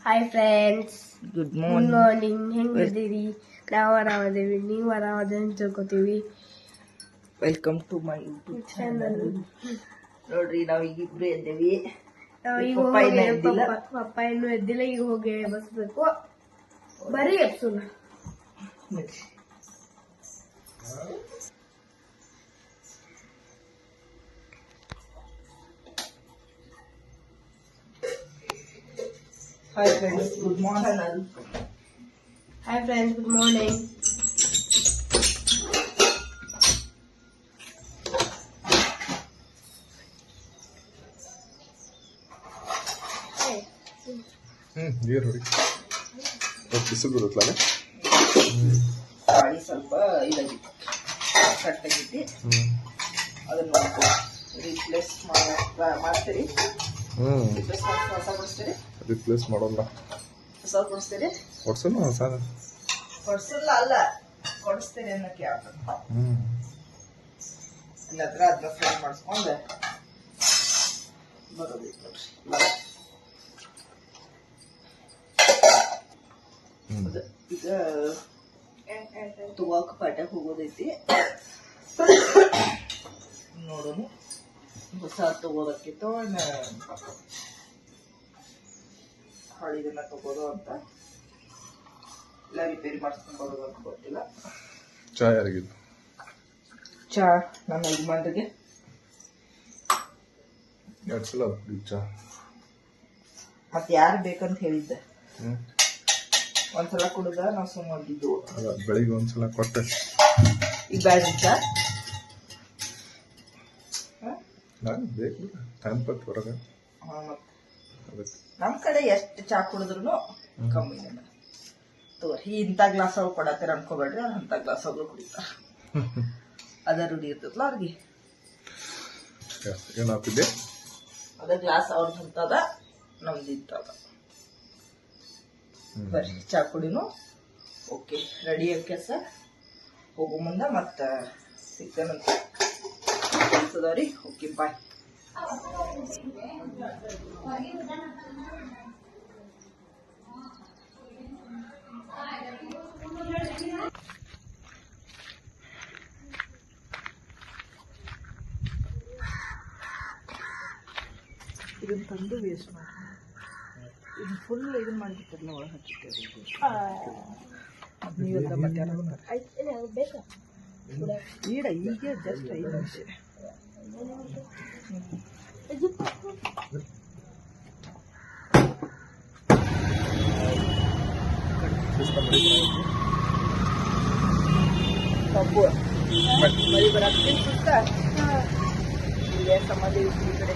Hi friends, good good morning. ಹೆಂಗಿದ್ದೀರಿ? ನಾವು ಆರಾಮದೇವಿ, ನೀವು ಆರಾಮದ ಅಂತ ತಿಳ್ಕೊತೀವಿ. Welcome to my YouTube channel. ನೋಡ್ರಿ ನಾವು ಈಗ ಇಬ್ರು ಎದ್ದೇವಿ. ಪಪ್ಪ ಇನ್ನೂ ಎದ್ದಿಲ್ಲ. ಈಗ ಹೋಗಿ ಬಸ್ಬೇಕು. ಬರೀ ಎಪ್ಸುನ Hi friends, good morning. Hi friends, good morning. ನೀರು ಹೊಡಿ ಬಿಸಿಲು ಬರುತ್ತಲ್ಲ. ಗಾಳಿ ಸ್ವಲ್ಪ ಇದಾಗಿತ್ತು, ಕಟ್ಟಾಗಿತ್ತು. ಅದನ್ನು ರೀಪ್ಲೇಸ್ ಮಾಡ್ತೀರಿ. ಹೊಸ ಕೊಡಿಸ್ತೀರಿ? ರಿಪ್ಲೇಸ್ ಮಾಡೋಲ್ಲ, ಹೊಸ ಕೊಡಿಸ್ತೀರಿ? ಹೊಡ್ಸಲ್ಲ ಹೊಸ ಕೊಡ್ಸಲ್ಲ ಅಲ್ಲ, ಕೊಡಿಸ್ತೀರಿ ಅನ್ನೋಕೆ ಯಾವ ಇಲ್ಲದ್ರ ಅದನ್ನ ಫ್ರೈ ಮಾಡಿಸ್ಕೊಂಡು ಬರೋದೈತೆ ನೋಡ್ರಿ. ಈಗ ತಗೋಕ ಪಾಟ್ಯಾಗ ಹೋಗೋದೈತಿ. ನೋಡೋಣ ಹೊಸ ತಗೋದಕ್ಕಿತ್ತು ಹಳಿದನ್ನ ತಗೋದು ಅಂತ, ಇಲ್ಲ ರಿಪೇರಿ ಮಾಡಿಸ್ಕೊಂಡು ಬರೋದು ಅಂತ ಗೊತ್ತಿಲ್ಲ. ಚಾ ಯಾರಿಗಿದ್ದು? ಚಾ ನನ್ನ ಯಜಮಾನ್ರಿಗೆ 2 ಸಲ ಚಾ. ಮತ್ತೆ ಯಾರು ಬೇಕಂತ ಹೇಳಿದ್ದೆ, ಒಂದ್ಸಲ ಕುಡ್ದ ನಾವು ಸುಮ್ಮನಿದ್ದು. ಬೆಳಿಗ್ಗೆ ಒಂದ್ಸಲ ಕೊಟ್ಟೆ. ಈಗ ಬ್ಯಾಡ ಚಾ ನಾನು ಬೇಕು ಟೈಮ್ ಪಟ್ಟು ಹೊರಗೆ. ನಮ್ ಕಡೆ ಎಷ್ಟು ಚಾ ಕುಡಿದ್ರು ಕಮ್ಮಿ ತಗೋರಿ. ಇಂಥ ಗ್ಲಾಸ್ ಅವ್ರು ಕೊಡತ್ತೀರ ಅನ್ಕೋಬೇಡ್ರಿ, ಅವ್ರು ಅಂತ ಗ್ಲಾಸ್ ಅವ್ರು ಕುಡಿತಾರ. ಅದ ರೂಢಿ ಇರ್ತದಲ್ಲ ಅವ್ರಿಗೆ. ಏನಾಗ್ತಿದೆ? ಅದ ಗ್ಲಾಸ್ ಅವ್ರದ್ದು ಅಂತದ, ನಮ್ದು ಇಂತದ. ಬರ್ರಿ ಚಾ ಕುಡಿನು. ಓಕೆ, ರೆಡಿ ಕೆಲಸ ಹೋಗೋ ಮುಂದೆ ಮತ್ತೆ ಸಿಗ್ತಾನಂತ ಕೆಲ್ಸದವ್ರಿ. ಓಕೆ, ಬಾಯ್. ಇದನ್ನ ತಂದು ವೇಸ್ಟ್ ಮಾಡಿ ಇದನ್ನ ಫುಲ್ ಇದನ್ನ ಮಾಡಿಬಿಟ್ಟಿರಲ್ಲ, ಒಳಗೆ ಹಚ್ಚಿಟ್ಟೇವೆ. ನೀವೆಲ್ಲ ಮಧ್ಯಾಹ್ನ ಈಡ ಈಗ ಜಸ್ಟ್ 5 ನಿಮಿಷ. ಕಬ್ಬು ಮರಿ ಬರತ್ತೀನಿ ಸುತ್ತ. ಇಲ್ಲೇ ಸಮಾಧಿ ಈ ಕಡೆ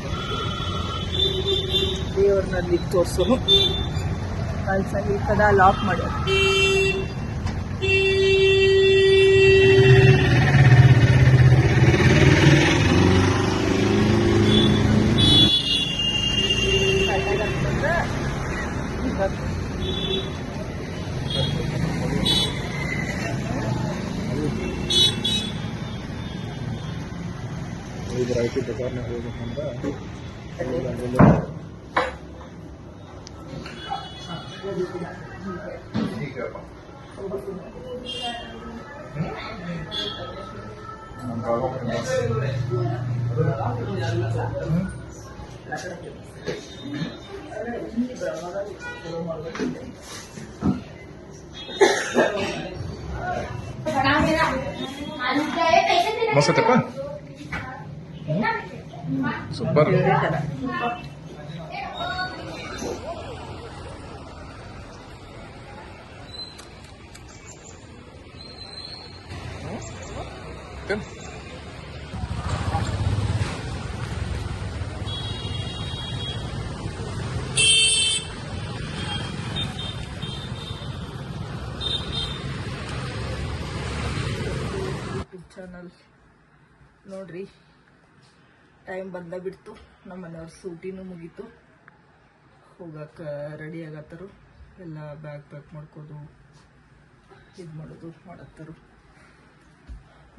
ದೇವ್ರನಲ್ಲಿ ತೋರ್ಸೋನು. ಕಲ್ಸಾಗಿ ಈ ಕದ ಲಾಕ್ ಮಾಡ್ಯಾರ. ಈಗ ರಾಯ್ತಿ ಬಜಾರ್ನಾಗ ಹೋಗ್ಬೇಕಂದ್ರೆ ಮಸ್ತಪ್ಪ, ಸೂಪರ್. ಯೂಟ್ಯೂಬ್ ಚಾನಲ್ ನೋಡ್ರಿ. ಟೈಮ್ ಬಂದ ಬಿಡ್ತು. ನಮ್ಮ ಮನೆಯವ್ರ ಸೂಟಿನೂ ಮುಗೀತು, ಹೋಗಕ್ಕೆ ರೆಡಿ ಆಗತ್ತಾರು. ಎಲ್ಲ ಬ್ಯಾಗ್ ಪ್ಯಾಕ್ ಮಾಡ್ಕೋದು, ಇದು ಮಾಡೋದು ಮಾಡತ್ತಾರು.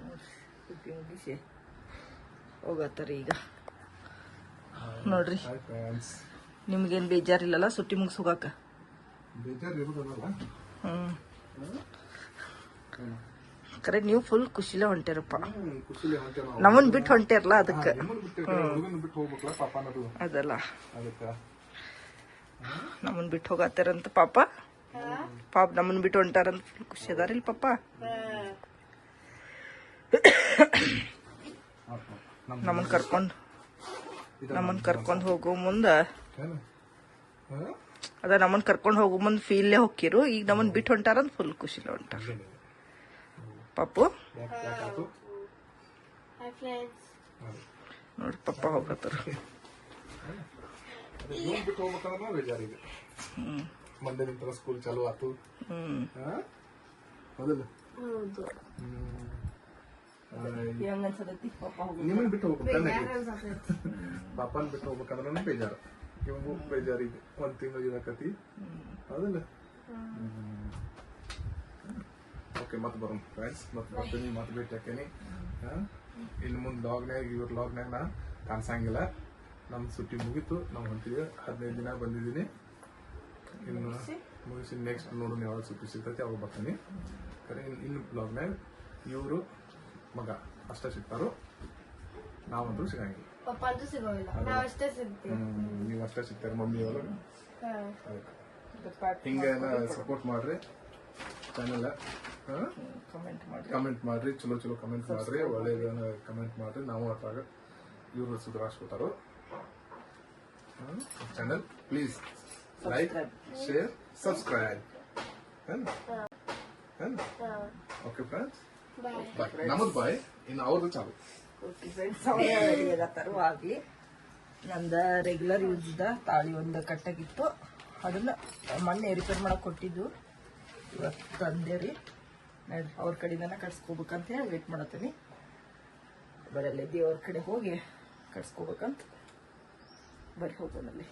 ನೋಡ್ರಿ ಸೂಟಿ ಮುಗಿಸಿ ಹೋಗತ್ತಾರ ಈಗ. ನೋಡ್ರಿ ನಿಮ್ಗೇನು ಬೇಜಾರಿಲ್ಲಲ್ಲ ಸುಟ್ಟಿ ಮುಗಿಸ್ ಹೋಗಾಕ? ಬೇಜಾರು ಇರೋದಲ್ಲ. ಕರೆ ನೀವು ಫುಲ್ ಖುಷಿಲೇ ಹೊಂಟಿರಪ್ಪ. ಖುಷಿಲೇ ಹೊಂಟೆ ನಾವು. ನಮ್ಮನ್ ಬಿಟ್ಟು ಹೊಂಟಿರಲ್ಲ ಅದಕ್ಕೆ. ಹುಡುಗನ ಬಿಟ್ಟು ಹೋಗ್ಬೇಕಲ್ಲ ಪಾಪ ಅನ್ನೋದು ಅದಲ್ಲ, ಅದಕ್ಕೆ ನಮ್ಮನ್ ಬಿಟ್ಟು ಹೋಗತ್ತಾರಂತ ಪಾಪ ನಮ್ಮನ್ ಬಿಟ್ಟು ಹೊಂಟಾರಂತ ಫುಲ್ ಖುಷಿ ಅದಾರಿಲ್ ಪಾಪ. ನಮ್ಮನ್ ಕರ್ಕೊಂಡ್ ಹೋಗೋ ಮುಂದ ನಮ್ಮನ್ ಕರ್ಕೊಂಡ್ ಹೋಗೋ ಮುಂದ್ ಫೀಲ್ಲೇ ಹೊಕ್ಕಿರು. ಈಗ ನಮ್ಮನ್ ಬಿಟ್ಟು ಹೊಂಟಾರಂತ ಫುಲ್ ಖುಷಿಲೇ ಹೊಂಟಾರ ಪಾಪು. ನೋಡ್ರಿ ಪಪ್ಪ ಹೋಗತ್ತಾರ. ಬಿಟ್ಟು ಹೋಗ್ಬೇಕಂದ್ರೆ ಬೇಜಾರಿಗೆ. ಮಂಡ್ಯದಿಂದ ಸ್ಕೂಲ್ ಚಾಲು ಆತು. ಮೊದಲು ನಿಮ್ಮನ್ನ ಬಿಟ್ಟು ಹೋಗ್ಬೇಕು. ಪಾಪನ್ ಬಿಟ್ಟು ಹೋಗ್ಬೇಕಂದ್ರೆ ಬೇಜಾರು. ಇವಂಗೂ ಬೇಜಾರಿಗೆ. 1 ತಿಂಗಳು ಇರಕತಿ ಹೌದಲ್ಲ. ಓಕೆ, ಮತ್ತೆ ಬರೋಣ ಫ್ರೆಂಡ್ಸ್. ಮತ್ತೆ ಬರ್ತೀನಿ, ಮತ್ತೆ ಭೇಟಿ ಹಾಕೇನಿ. ಇನ್ನು ಮುಂದೆ ಲಾಗ್ನಾಗ ಇವ್ರ ಲಾಗ್ನಾಗ ನಾ ಕಾಣಿಸಂಗಿಲ್ಲ. ನಮ್ಮ ಸುಟ್ಟಿ ಮುಗೀತು, ನಾವು ಹೊಂಟಿವಿ. 15 ದಿನ ಬಂದಿದ್ದೀನಿ. ಇನ್ನು ಮುಗಿಸಿ ನೆಕ್ಸ್ಟ್ ನೋಡೋಣ ಯಾವಾಗ ಸುಟ್ಟಿ ಸಿಗ್ತೈತಿ ಅವಾಗ ಬರ್ತೀನಿ. ಇನ್ನು ಬ್ಲಾಗ್ನಾಗ ಇವರು ಮಗ ಅಷ್ಟೇ ಸಿಗ್ತಾರೋ, ನಾವಂತೂ ಸಿಗಂಗಿಲ್ಲ. ನೀವು ಅಷ್ಟೇ ಸಿಗ್ತಾರೆ ಮಮ್ಮಿ ಅವರು. ಹಿಂಗೆ ಸಪೋರ್ಟ್ ಮಾಡ್ರಿ ಚಾನೆಲ್. ಕಮೆಂಟ್ ಮಾಡ್ರಿ, ಚಲೋ ಕಮೆಂಟ್ ಮಾಡ್ರಿ, ಒಳ್ಳೇದನ್ನ ಕಮೆಂಟ್ ಮಾಡ್ರಿ. ನಾವು ಅದ್ರಾಗ ಇವರು ಸುಧಾರಿಸ್ಕೊತಾರೋ. Channel please like, share, subscribe. Okay friends, bye. ನಮ್ಮದು ಬಾಯ್, ಇನ್ನು ಅವ್ರದ್ದು ಚಾಲು. ಓಕೆ ಫ್ರೆಂಡ್ಸ್, ಆಗ್ಲಿ. ನಂದ ರೆಗ್ಯುಲರ್ ಯೂಸ್ದ ತಾಳಿ ಒಂದು ಕಟ್ಟಾಗಿತ್ತು. ಅದನ್ನ ಮೊನ್ನೆ ರಿಪೇರ್ ಮಾಡಕ್ ಕೊಟ್ಟಿದ್ದು, ಇವತ್ತು ತಂದೇರಿ. ನೋಡ್ರಿ, ಅವ್ರ ಕಡೆಯಿಂದನ ಕಟ್ಸ್ಕೋಬೇಕಂತ ಹೇಳಿ ವೇಟ್ ಮಾಡತ್ತೀನಿ. ಬರಲ್ಲೇ ದೇವ್ರ ಕಡೆ ಹೋಗಿ ಕಟ್ಸ್ಕೋಬೇಕಂತ. ಬರ್ರಿ ಹೋಗೋನಲ್ಲಿ.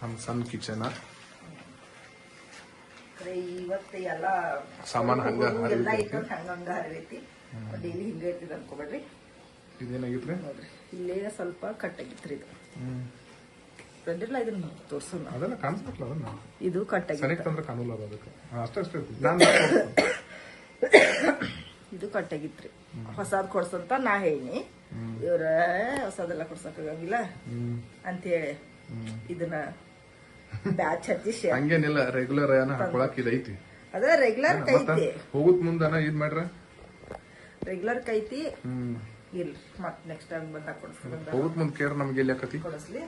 ನಮ್ಮ ಸಣ್ಣ ಕಿಚನ್ ಇವತ್ತು ಎಲ್ಲ ಸಾಮಾನು ಹಂಗ ಎಲ್ಲ ಐತಂತ ಹಂಗ ಹರಿದೈತಿ. ಡೈಲಿ ಹಿಂಗ ಇರ್ತದ ಅನ್ಕೋಬೇಡ್ರಿ. ಇದೇನಾಗಿತ್ರಿ ನೋಡ್ರಿ, ಇಲ್ಲೇ ಸ್ವಲ್ಪ ಕಟ್ಟಾಗಿತ್ರಿ. ಇದು ಬಂದಿರಲ್ಲ, ಇದನ್ನ ತೋರ್ಸೋಣ. ಅದೆಲ್ಲ ಕಾಣಿಸ್ಬೇಕಲ್ಲ, ಅದನ್ನ ಇದು ಕಟ್ಟಾಗಿ ತಂದ್ರೆ ಕಾಣಲ್ಲ ಅದು. ಅದಕ್ಕೆ ಅಷ್ಟೇ ಇದು ಕಟ್ಟಾಗಿತ್ರಿ. ಹೊಸಾದ್ ಕೊಡ್ಸಂತ ನಾ ಹೇಳಿನಿ. ಇವ್ರ ಹೊಸದೆಲ್ಲ ಕೊಡ್ಸಕ್ಕಾಗಂಗಿಲ್ಲ ಅಂತ ಹೇಳಿ ಇದನ್ನ ಬ್ಯಾಚ್ ಹಚ್ಚಿ ಹಂಗೇನಿಲ್ಲ. ರೆಗ್ಯುಲರ್ ಏನ ಹಾಕೊಳಕ್ ಇದೈತಿ. ಅದ ರೆಗ್ಯುಲರ್ ಕೈತಿ. ಹೋಗುತ್ ಮುಂದನ ಇದ್ ಮಾಡ್ರ ರೆಗ್ಯುಲರ್ ಕೈತಿ. ಇಲ್ಲ, ಮತ್ ನೆಕ್ಸ್ಟ್ ಟೈಮ್ ಬಂದಾಗ ಕೊಡಿಸ್ಲಿ. ಹೋಗುತ್ ಮುಂದ್ ಕೇರ್ ನಮ್ಗೆ ಎಲ್ಲಿ ಆಕತಿ ಕೊಡಿಸ್ಲಿ.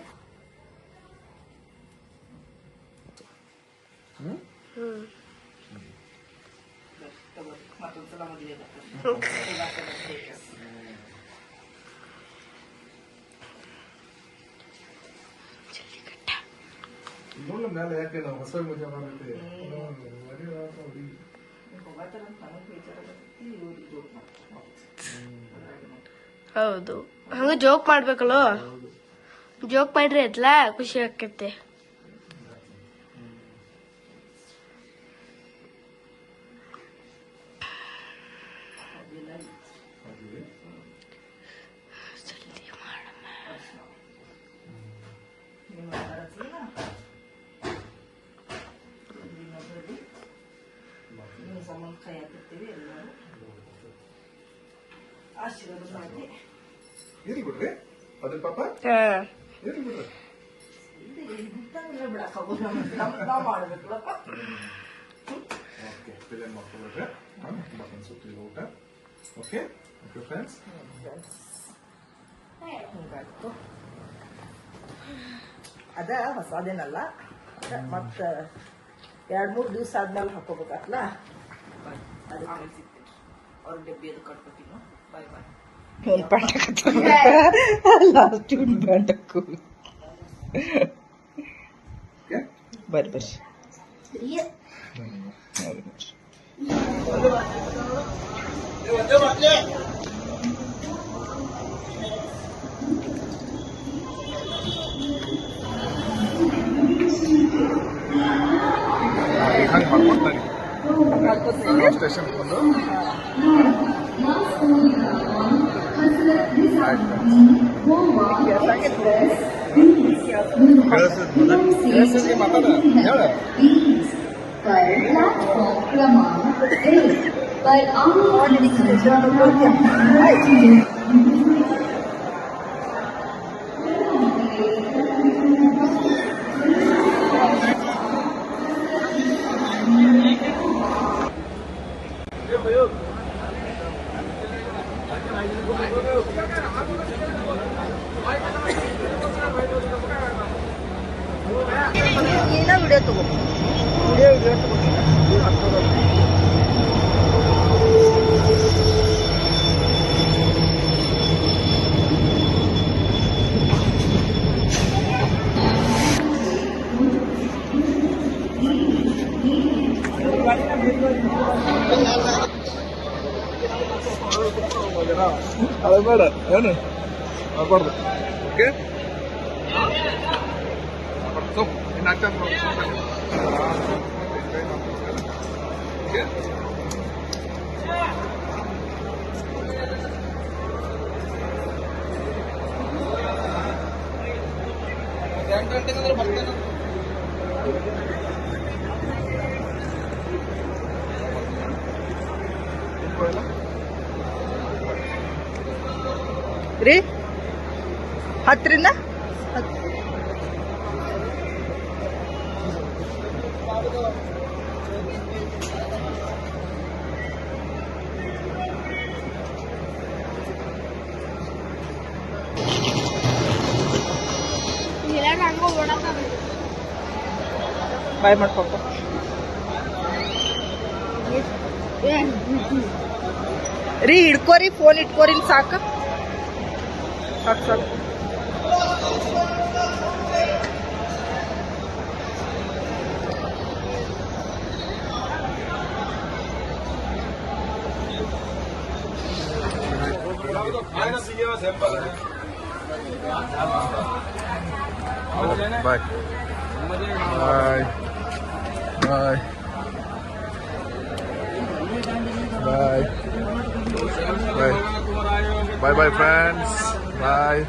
ಮತ್ತೊಂದ್ಸಲ ಮದುವೆ ನೋಡ ಮೇಲೆ ಯಾಕೆ ನಾವು ಹೊಸ ಮಜಾ ಮಾಡೈತೆ. ಹೌದು, ಹಂಗ ಜೋಕ್ ಮಾಡ್ಬೇಕಲ್ಲ. ಜೋಕ್ ಮಾಡ್ರಿ ಅದ್ಲ ಖುಷಿ ಆಕತ್ತೆ. ಕೈ ಹಾಕಿರ್ತೀವಿ ಎಲ್ಲರೂ. ಆಶೀರ್ವಾದ ಮಾಡಿ ಇರ್ಲಿ ಬಿಡ್ರಿ ಅದ್ರ ಪಾಪ. ಇರ್ಲಿ ಬಿಡ್ರಿ, ಬಿಡಕ್ಕಾಗೋದು. ನಾವು ಮಾಡ್ಬೇಕಲ್ಲಪ್ಪ. ಓಕೆ, ಫಿಲಮ್ ಮಾಡ್ಕೊಬಿಟ್ರೆ ಮತ್ತೊಂದು ಸುತ್ತಿನ ಊಟ. ಓಕೆ ಓಕೆ ಫ್ರೆಂಡ್ಸ್, ಹಿಂಗಾಯ್ತು. ಅದ ಹೊಸದೇನಲ್ಲ, ಮತ್ತ 2-3 ದಿವಸ ಆದ್ಮೇಲೆ ಹಾಕೋಬೇಕಲ್ಲ. ಅದಕ್ಕೆ ಕಳ್ಸಿರ್ತೀನಿ. ಅವ್ರ ಡಬ್ಬಿ ಅದು ಕಟ್ಕೊತೀನಿ. ಬಾಯ್ ಬಾಯ್. ಬರ್ರಿ ಬರ್ರಿ. ಹಂಗೆ ಮಾಡ್ಕೊಡ್ತಾರೆ. ಸ್ಟೇಷನ್ ಬಂದು ಮಾತಾಡ ಹೇಳ प्लेटफॉर्म क्रमांक 1 पर आने ನೀನ ವಿಡಿಯೋ ತಗೋ ವಿಡಿಯೋ ಅಳಬೇಡ ಏನು ಆಗ್ಬಾರ್ದು ಓಕೆ ಸೊಪ್ಪು ಇನ್ನು ಹಾಕ್ತಾನೆ ಓಕೆ ರೀ 10ರಿಂದ ಬಾಯ್ ಮಾಡ್ಕೊಪ್ಪ ರೀ ಹಿಡ್ಕೋರಿ ಫೋನ್ ಇಟ್ಕೋರಿ ಸಾಕು ಸಾಕು ಸಾಕು ಬಾಯ್ ಬಾಯ್ ಬಾಯ್ ಬಾಯ್ ಬಾಯ್ ಬಾಯ್ ಬಾಯ್ ಫ್ರೆಂಡ್ಸ್ ಬಾಯ್